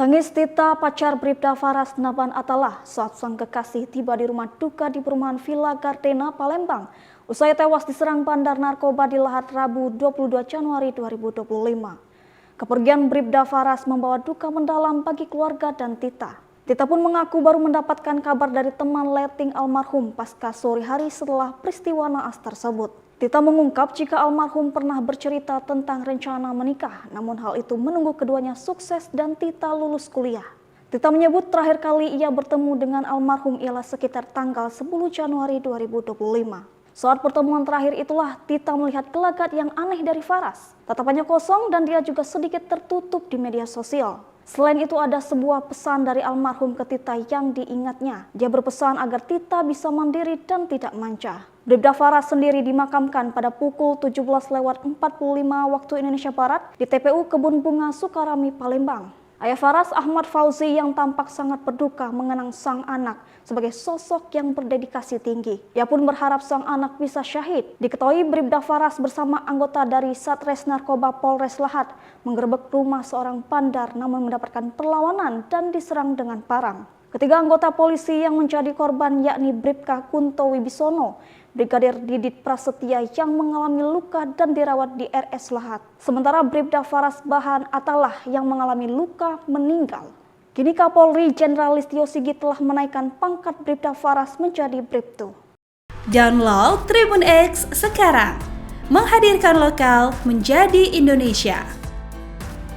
Tangis Tita, pacar Bribda Faras Naban Atallah saat sang kekasih tiba di rumah duka di perumahan Villa Gardena, Palembang. Usai tewas diserang bandar narkoba di Lahat Rabu 22 Januari 2025. Kepergian Bribda Faras membawa duka mendalam bagi keluarga dan Tita. Tita pun mengaku baru mendapatkan kabar dari teman letting almarhum pasca sore hari setelah peristiwa naas tersebut. Tita mengungkap jika almarhum pernah bercerita tentang rencana menikah, namun hal itu menunggu keduanya sukses dan Tita lulus kuliah. Tita menyebut terakhir kali ia bertemu dengan almarhum ialah sekitar tanggal 10 Januari 2025. Saat pertemuan terakhir itulah Tita melihat gelagat yang aneh dari Faras. Tatapannya kosong dan dia juga sedikit tertutup di media sosial. Selain itu ada sebuah pesan dari almarhum ke Tita yang diingatnya. Dia berpesan agar Tita bisa mandiri dan tidak manja. Bribda Faras sendiri dimakamkan pada pukul 17.45 waktu Indonesia Barat di TPU Kebun Bunga Sukarami, Palembang. Ayah Faras, Ahmad Fauzi, yang tampak sangat berduka mengenang sang anak sebagai sosok yang berdedikasi tinggi. Ia pun berharap sang anak bisa syahid. Diketahui Bribda Faras bersama anggota dari Satres Narkoba Polres Lahat menggerebek rumah seorang bandar namun mendapatkan perlawanan dan diserang dengan parang. Ketiga anggota polisi yang menjadi korban yakni Bribka Kunto Wibisono, Brigadir Didit Prasetya yang mengalami luka dan dirawat di RS Lahat. Sementara Bribda Faras Bahan Atallah yang mengalami luka meninggal. Kini Kapolri Jenderal Listio Sigit telah menaikkan pangkat Bribda Faras menjadi Bribtu. Download Tribun X sekarang, menghadirkan lokal menjadi Indonesia.